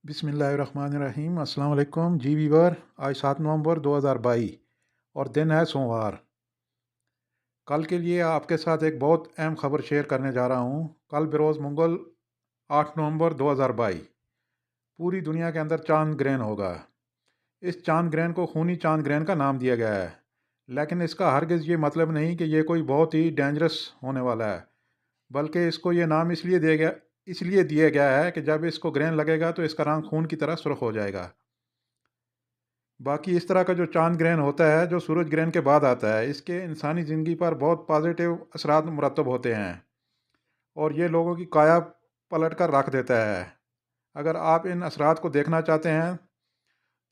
बिस्मिल्लाहिर्रहमानिर्रहीम। अस्सलाम वालेकुम जी वीवर। आज 7 नवंबर 2022 और दिन है सोमवार। कल के लिए आपके साथ एक बहुत अहम खबर शेयर करने जा रहा हूँ। कल बरोज़ मंगल 8 नवंबर 2022 पूरी दुनिया के अंदर चांद ग्रहण होगा। इस चांद ग्रहण को खूनी चांद ग्रहण का नाम दिया गया है, लेकिन इसका हरगिज़ ये मतलब नहीं कि ये कोई बहुत ही डेंजरस होने वाला है, बल्कि इसको ये नाम इसलिए दिया गया है कि जब इसको ग्रहण लगेगा तो इसका रंग खून की तरह सुर्ख हो जाएगा। बाकी इस तरह का जो चांद ग्रहण होता है, जो सूरज ग्रहण के बाद आता है, इसके इंसानी ज़िंदगी पर बहुत पॉजिटिव असरात मुरतब होते हैं और ये लोगों की काया पलट कर रख देता है। अगर आप इन असरात को देखना चाहते हैं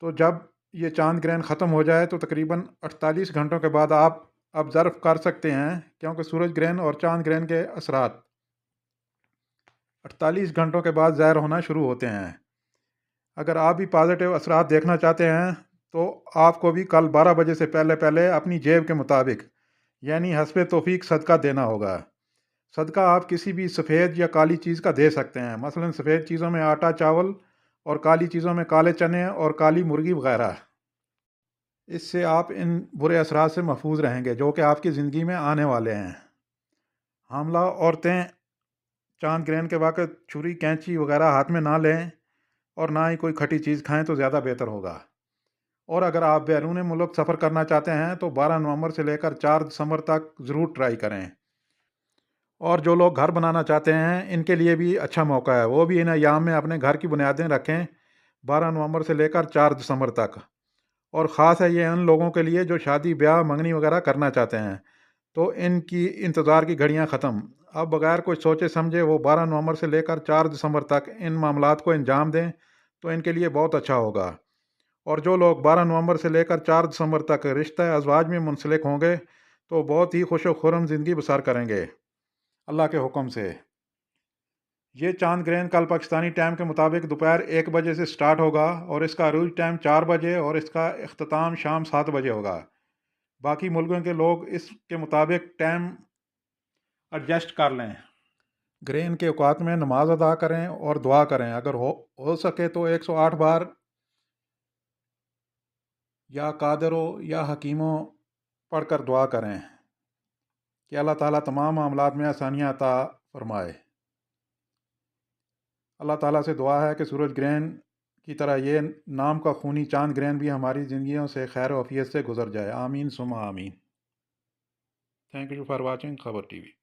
तो जब ये चांद ग्रहण ख़त्म हो जाए तो तकरीबन 48 घंटों के बाद आप ऑब्ज़र्व कर सकते हैं, क्योंकि सूरज ग्रहण और चांद ग्रहण के असरात 48 घंटों के बाद ज़ाहिर होना शुरू होते हैं। अगर आप भी पॉजिटिव असरात देखना चाहते हैं तो आपको भी कल 12 बजे से पहले पहले अपनी जेब के मुताबिक यानी हस्बे तौफीक सदका देना होगा। सदका आप किसी भी सफ़ेद या काली चीज़ का दे सकते हैं, मसलन सफ़ेद चीज़ों में आटा चावल और काली चीज़ों में काले चने और काली मुर्गी वगैरह। इससे आप इन बुरे असरात से महफूज रहेंगे जो कि आपकी ज़िंदगी में आने वाले हैं। हामला औरतें चांद ग्रहण के वक़्त छुरी कैंची वगैरह हाथ में ना लें और ना ही कोई खट्टी चीज़ खाएं तो ज़्यादा बेहतर होगा। और अगर आप बैरून मुल्क सफ़र करना चाहते हैं तो 12 नवंबर से लेकर 4 दिसंबर तक ज़रूर ट्राई करें। और जो लोग घर बनाना चाहते हैं इनके लिए भी अच्छा मौका है, वो भी इन अयाम में अपने घर की बुनियादें रखें 12 नवंबर से लेकर 4 दिसंबर तक। और ख़ास है ये उन लोगों के लिए जो शादी ब्याह मंगनी वगैरह करना चाहते हैं, तो इनकी इंतज़ार की घड़ियां ख़त्म। अब बगैर कुछ सोचे समझे वो 12 नवंबर से लेकर 4 दिसंबर तक इन मामलात को अंजाम दें तो इनके लिए बहुत अच्छा होगा। और जो लोग 12 नवंबर से लेकर 4 दिसंबर तक रिश्ता अज़वाज में मुंसलिक होंगे तो बहुत ही खुश व खुर्रम ज़िंदगी बसर करेंगे अल्लाह के हुक्म से। ये चांद ग्रहण कल पाकिस्तानी टाइम के मुताबिक दोपहर 1 बजे से स्टार्ट होगा और इसका अरूज टाइम 4 बजे और इसका इख्तिताम शाम 7 बजे होगा। बाकी मुल्कों के लोग इसके मुताबिक टाइम एडजस्ट कर लें। ग्रहण के औकात में नमाज अदा करें और दुआ करें। अगर हो सके तो 108 बार या कादरों या हकीमों पढ़कर दुआ करें कि अल्लाह ताला तमाम मामलात में आसानियाँ अता फरमाए। अल्लाह ताला से दुआ है कि सूरज ग्रहण की तरह ये नाम का खूनी चांद ग्रहण भी हमारी ज़िंदगियों से खैर वफ़ियत से गुजर जाए। आमीन सुमा आमीन। थैंक यू फॉर वाचिंग खबर टीवी।